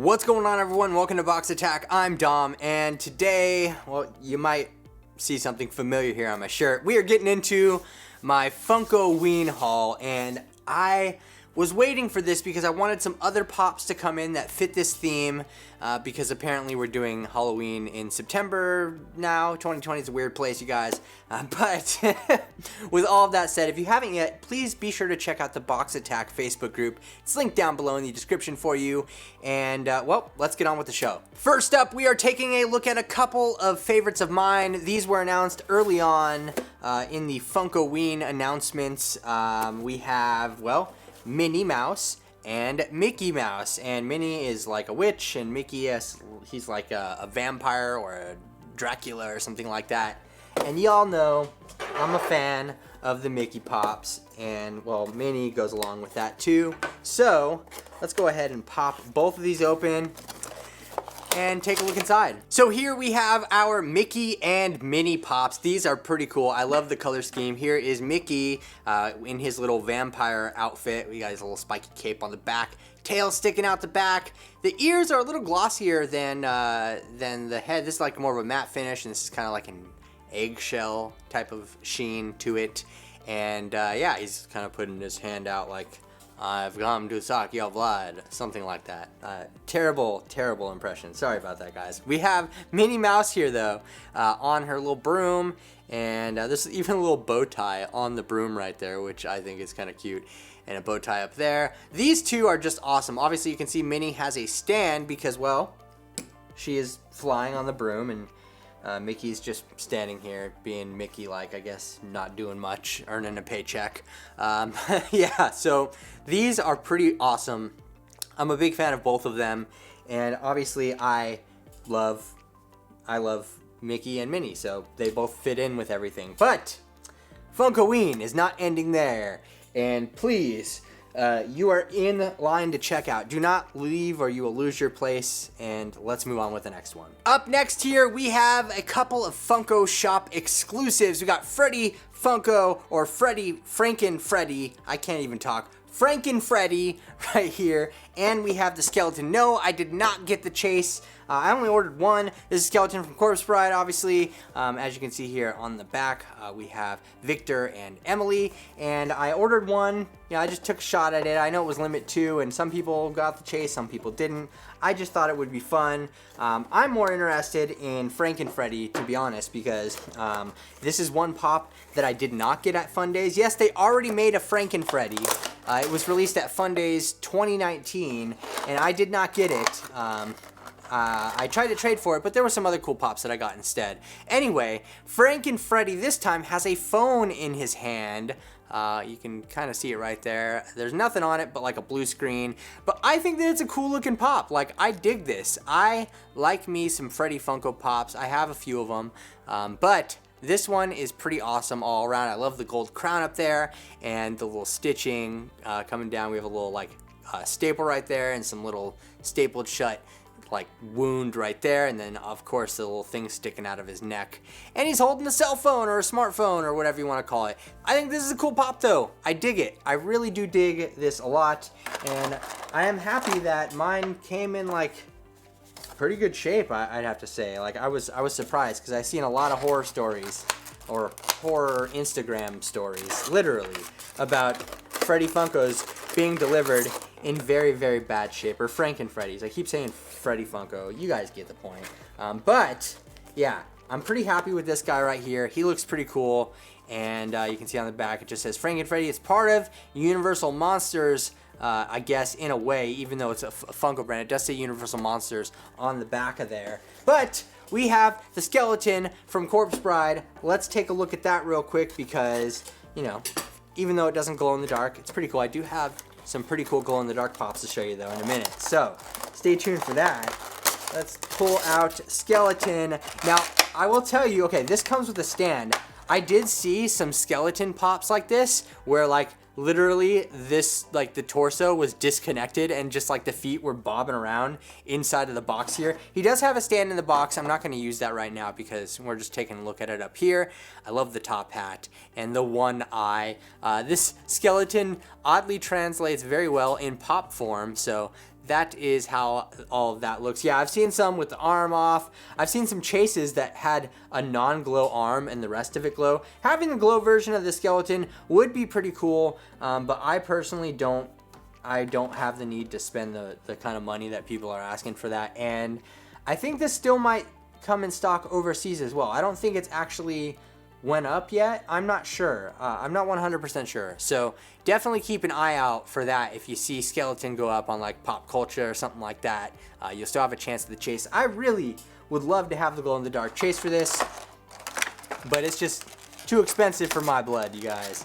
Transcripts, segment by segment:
What's going on, everyone? Welcome to Box Attack. I'm Dom, and today, well, you might see something familiar here on my shirt. We are getting into my Funkoween haul, and I was waiting for this because I wanted some other pops to come in that fit this theme, because apparently we're doing Halloween in September now. 2020 is a weird place, you guys. But with all of that said, if you haven't yet, please be sure to check out the Box Attack Facebook group. It's linked down below in the description for you. And, well, let's get on with the show. First up, we are taking a look at a couple of favorites of mine. These were announced early on in the Funkoween announcements. We have, well, Minnie Mouse and Mickey Mouse, and Minnie is like a witch, and Mickey he's like a vampire or a Dracula or something like that. And y'all know I'm a fan of the Mickey Pops, and well, Minnie goes along with that too. So let's go ahead and pop both of these open and take a look inside. So here we have our Mickey and Minnie Pops. These are pretty cool. I love the color scheme. Here is Mickey in his little vampire outfit. We got his little spiky cape on the back, tail sticking out the back. The ears are a little glossier than the head. This is like more of a matte finish, and this is kind of like an eggshell type of sheen to it. And yeah, he's kind of putting his hand out like, I've come to suck your blood, something like that. Terrible impression. Sorry about that, guys. We have Minnie Mouse here, though, on her little broom, and there's even a little bow tie on the broom right there, which I think is kind of cute, and a bow tie up there. These two are just awesome. Obviously, you can see Minnie has a stand because, well, she is flying on the broom, and Mickey's just standing here being Mickey-like, I guess, not doing much, earning a paycheck. Yeah, so these are pretty awesome. I'm a big fan of both of them, and obviously I love Mickey and Minnie, so they both fit in with everything. But Funkoween is not ending there, and please, you are in line to check out. Do not leave or you will lose your place, and let's move on with the next one. Up next here, we have a couple of Funko Shop exclusives. We got Freddy Funko, or Franken Freddy, I can't even talk, Franken Freddy right here, and we have the skeleton. No, I did not get the chase. I only ordered one. This is skeleton from Corpse Bride, obviously. As you can see here on the back, we have Victor and Emily, and I ordered one. Yeah, I just took a shot at it. I know it was limit 2, and some people got the chase, some people didn't. I just thought it would be fun. I'm more interested in Franken Freddy, to be honest, because this is one pop that I did not get at Fun Days. Yes, they already made a Franken Freddy. It was released at Fun Days 2019, and I did not get it. I tried to trade for it, but there were some other cool pops that I got instead. Anyway, Franken Freddy this time has a phone in his hand. You can kind of see it right there. There's nothing on it but like a blue screen. But I think that it's a cool looking pop. Like, I dig this. I like me some Freddy Funko Pops. I have a few of them. But this one is pretty awesome all around. I love the gold crown up there and the little stitching coming down. We have a little like staple right there and some little stapled shut like wound right there, and then of course the little thing sticking out of his neck, and he's holding a cell phone or a smartphone or whatever you want to call it. I think this is a cool pop though. I dig it. I really do dig this a lot, and I am happy that mine came in like pretty good shape. I'd have to say, like, I was surprised because I've seen a lot of horror stories or horror Instagram stories literally about Freddy Funkos being delivered in very bad shape, or Franken Freddy's. I keep saying Freddy Funko. You guys get the point. But yeah, I'm pretty happy with this guy right here. He looks pretty cool, and you can see on the back it just says Franken Freddy. It's part of Universal Monsters, I guess, in a way, even though it's a Funko brand. It does say Universal Monsters on the back of there. But we have the skeleton from Corpse Bride. Let's take a look at that real quick because, you know, even though it doesn't glow in the dark, it's pretty cool. I do have some pretty cool glow in the dark pops to show you though in a minute. So stay tuned for that. Let's pull out skeleton. Now, I will tell you, okay, this comes with a stand. I did see some skeleton pops like this where like literally this, like the torso was disconnected and just like the feet were bobbing around inside of the box here. He does have a stand in the box. I'm not going to use that right now because we're just taking a look at it up here. I love the top hat and the one eye. This skeleton oddly translates very well in pop form, so that is how all of that looks. Yeah, I've seen some with the arm off. I've seen some chases that had a non-glow arm and the rest of it glow. Having the glow version of the skeleton would be pretty cool, but I personally don't have the need to spend the kind of money that people are asking for that. And I think this still might come in stock overseas as well. I don't think it's actually went up yet. I'm not sure. I'm not 100% sure. So definitely keep an eye out for that. If you see skeleton go up on like Pop Culture or something like that, you'll still have a chance at the chase. I really would love to have the glow in the dark chase for this, but it's just too expensive for my blood, you guys.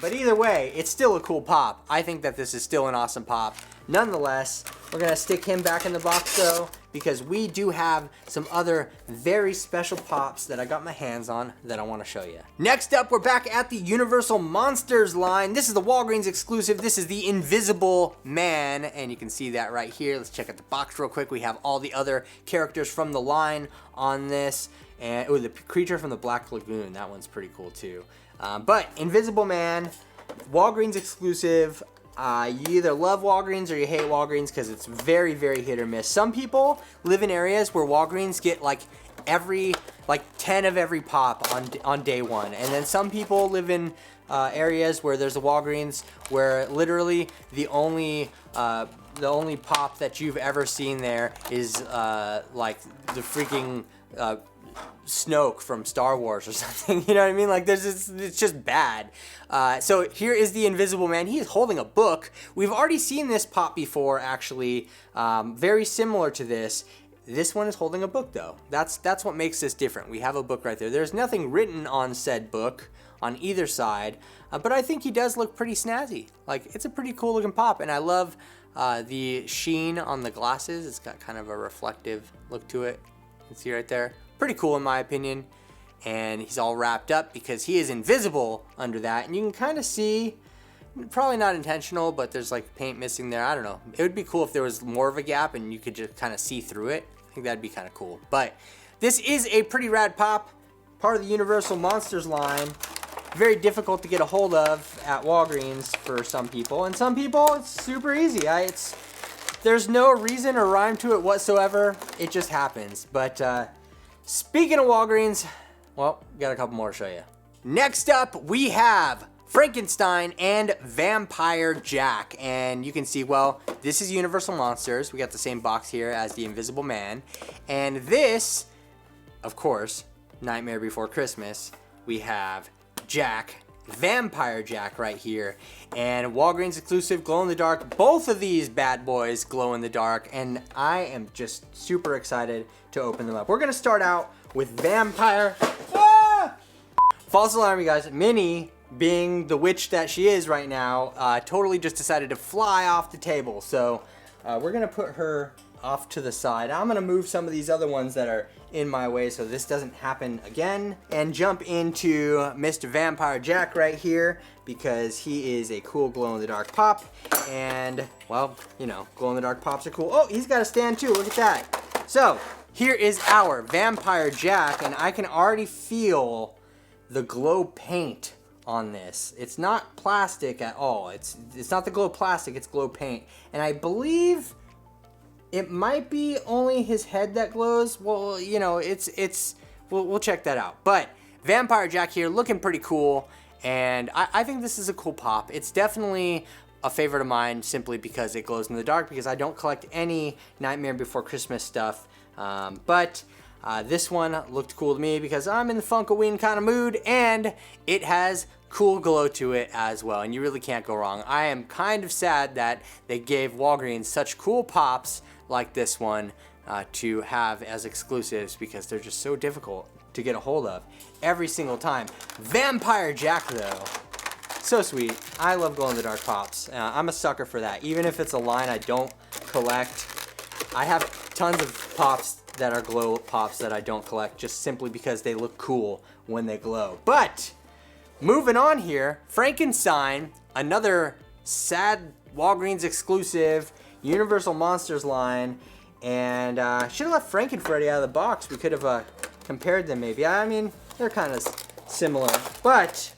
But either way, it's still a cool pop. I think that this is still an awesome pop. Nonetheless, we're gonna stick him back in the box though, because we do have some other very special pops that I got my hands on that I wanna show you. Next up, we're back at the Universal Monsters line. This is the Walgreens exclusive. This is the Invisible Man, and you can see that right here. Let's check out the box real quick. We have all the other characters from the line on this. And the creature from the Black Lagoon, that one's pretty cool too. But Invisible Man, Walgreens exclusive. You either love Walgreens or you hate Walgreens because it's very, very hit or miss. Some people live in areas where Walgreens get like 10 of every pop on day one, and then some people live in areas where there's a Walgreens where literally the only pop that you've ever seen there is like the freaking Snoke from Star Wars or something. You know what I mean? Like it's just bad. So here is the Invisible Man. He is holding a book. We've already seen this pop before, actually. Very similar to this. This one is holding a book though. That's what makes this different. We have a book right there. There's nothing written on said book on either side, but I think he does look pretty snazzy. Like, it's a pretty cool looking pop, and I love the sheen on the glasses. It's got kind of a reflective look to it. You can see right there. Pretty cool in my opinion. And he's all wrapped up because he is invisible under that. And you can kind of see, probably not intentional, but there's like paint missing there. I don't know. It would be cool if there was more of a gap and you could just kind of see through it. I think that'd be kind of cool. But this is a pretty rad pop. Part of the Universal Monsters line. Very difficult to get a hold of at Walgreens for some people. And some people, it's super easy. There's no reason or rhyme to it whatsoever. It just happens. But speaking of Walgreens, well, got a couple more to show you. Next up, we have Frankenstein and Vampire Jack. And you can see, well, this is Universal Monsters. We got the same box here as the Invisible Man. And this, of course, Nightmare Before Christmas, we have Jack, Vampire Jack right here. And Walgreens exclusive, glow in the dark. Both of these bad boys glow in the dark. And I am just super excited to open them up. We're going to start out with Vampire. Ah! False alarm, you guys. Minnie, being the witch that she is right now, totally just decided to fly off the table. So we're going to put her off to the side. I'm going to move some of these other ones that are in my way so this doesn't happen again, and jump into Mr. Vampire Jack right here because he is a cool glow-in-the-dark pop. And, well, you know, glow-in-the-dark pops are cool. Oh, he's got a stand too. Look at that. So here is our Vampire Jack, and I can already feel the glow paint on this. It's not plastic at all. It's not the glow plastic, it's glow paint. And I believe it might be only his head that glows. Well, you know, we'll check that out. But Vampire Jack here looking pretty cool, and I think this is a cool pop. It's definitely a favorite of mine simply because it glows in the dark, because I don't collect any Nightmare Before Christmas stuff. But this one looked cool to me because I'm in the Funkoween kind of mood, and it has cool glow to it as well, and you really can't go wrong. I am kind of sad that they gave Walgreens such cool pops like this one to have as exclusives, because they're just so difficult to get a hold of every single time. Vampire Jack though, so sweet. I love glow-in-the-dark pops. I'm a sucker for that. Even if it's a line I don't collect, I have tons of pops that are glow pops that I don't collect just simply because they look cool when they glow. But moving on here, Frankenstein, another sad Walgreens exclusive, Universal Monsters line, and should have left Frank and Freddy out of the box. We could have compared them maybe. I mean, they're kind of similar, but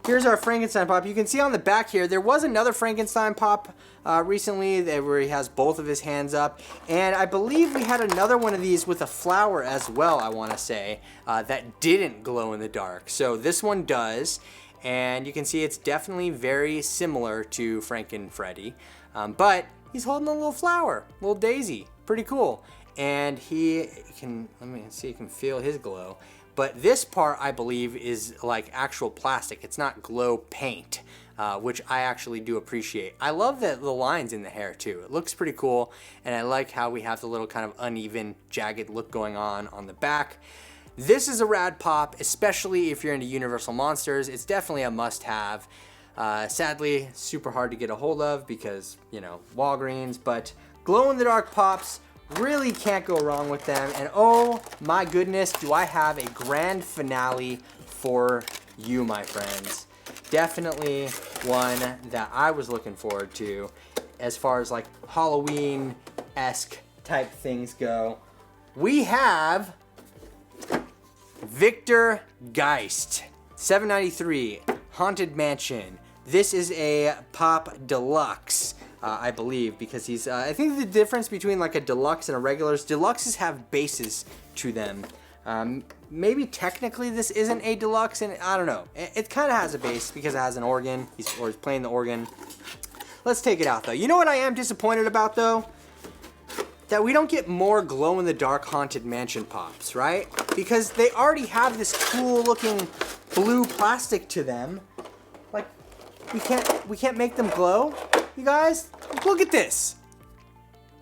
here's our Frankenstein pop. You can see on the back here, there was another Frankenstein pop recently where he has both of his hands up. And I believe we had another one of these with a flower as well, I want to say, that didn't glow in the dark. So this one does. And you can see it's definitely very similar to Franken-Freddy. But he's holding a little flower, little daisy. Pretty cool. And he can, let me see, you can feel his glow. But this part, I believe, is like actual plastic. It's not glow paint, which I actually do appreciate. I love the lines in the hair, too. It looks pretty cool, and I like how we have the little kind of uneven, jagged look going on the back. This is a rad pop, especially if you're into Universal Monsters. It's definitely a must-have. Sadly, super hard to get a hold of because, you know, Walgreens, but glow-in-the-dark pops, really can't go wrong with them. And oh my goodness, do I have a grand finale for you, my friends. Definitely one that I was looking forward to as far as like Halloween-esque type things go. We have Victor Geist, $7.93, Haunted Mansion. This is a pop deluxe. I believe, because he's, I think the difference between like a deluxe and a regular is deluxes have bases to them. Maybe technically this isn't a deluxe, and I don't know. It kind of has a base because it has an organ. He's playing the organ. Let's take it out though. You know what I am disappointed about though? That we don't get more glow-in-the-dark Haunted Mansion pops, right? Because they already have this cool looking blue plastic to them. Like, we can't make them glow? You guys, look at this.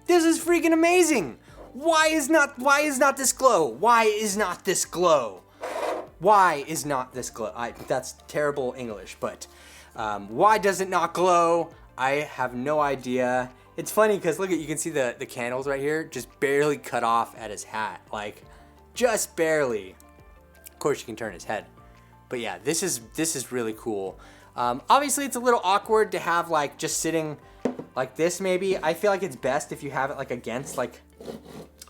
This is freaking amazing. Why is not this glow? Why is not this glow? Why is not this glow? That's terrible English, but why does it not glow? I have no idea. It's funny because look at, you can see the candles right here just barely cut off at his hat, like just barely. Of course you can turn his head, but yeah, this is really cool. Obviously it's a little awkward to have like just sitting like this maybe. I feel like it's best if you have it like against like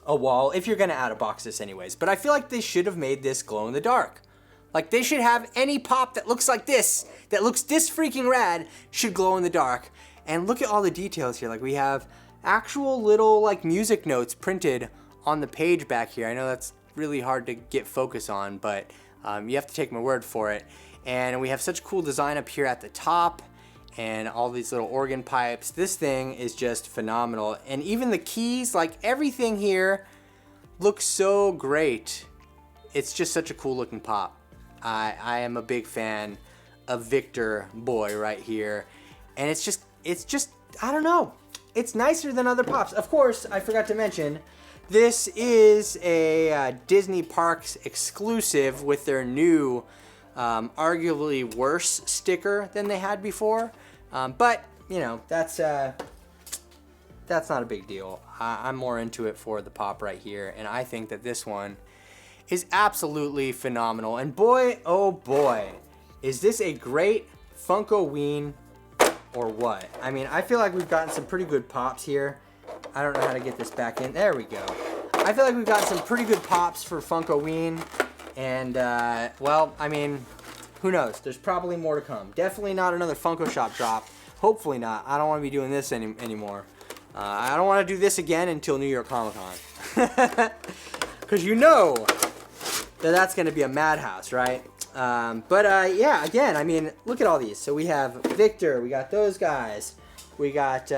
a wall, if you're gonna add a box this anyways. But I feel like they should have made this glow in the dark. Like they should have any pop that looks like this, that looks this freaking rad, should glow in the dark. And look at all the details here. Like we have actual little like music notes printed on the page back here. I know that's really hard to get focus on, but you have to take my word for it. And we have such cool design up here at the top and all these little organ pipes. This thing is just phenomenal. And even the keys, like everything here looks so great. It's just such a cool looking pop. I am a big fan of Victor Boy right here. And it's just, I don't know. It's nicer than other pops. Of course, I forgot to mention, this is a Disney Parks exclusive with their new arguably worse sticker than they had before, but you know, that's not a big deal. I'm more into it for the pop right here, and I think that this one is absolutely phenomenal. And boy, oh boy, is this a great Funkoween or what? I mean, I feel like we've gotten some pretty good pops here. I don't know how to get this back in. There we go. I feel like we've got some pretty good pops for Funkoween. And, well, I mean, who knows? There's probably more to come. Definitely not another Funko Shop drop. Hopefully not. I don't want to be doing this anymore. I don't want to do this again until New York Comic Con. Because you know that that's going to be a madhouse, right? Yeah, again, I mean, look at all these. So we have Victor. We got those guys. We got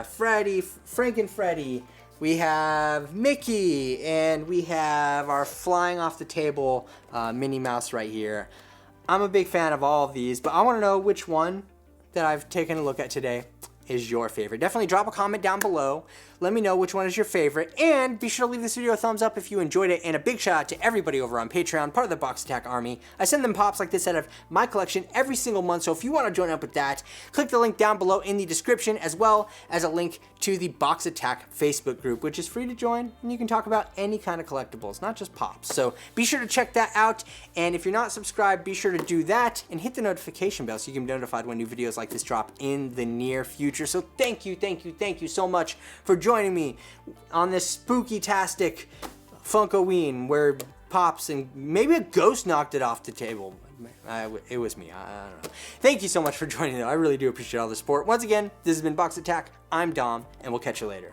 Freddy, Franken-Freddy. We have Mickey, and we have our flying off the table Minnie Mouse right here. I'm a big fan of all of these, but I want to know which one that I've taken a look at today is your favorite. Definitely drop a comment down below. Let me know which one is your favorite, and be sure to leave this video a thumbs up if you enjoyed it, and a big shout out to everybody over on Patreon, part of the Box Attack Army. I send them pops like this out of my collection every single month, so if you want to join up with that, click the link down below in the description, as well as a link to the Box Attack Facebook group, which is free to join, and you can talk about any kind of collectibles, not just pops. So be sure to check that out, and if you're not subscribed, be sure to do that, and hit the notification bell so you can be notified when new videos like this drop in the near future. So thank you so much for joining me on this spooky-tastic Funkoween where pops and maybe a ghost knocked it off the table. It was me. I don't know. Thank you so much for joining, though. I really do appreciate all the support. Once again, this has been Box Attack. I'm Dom, and we'll catch you later.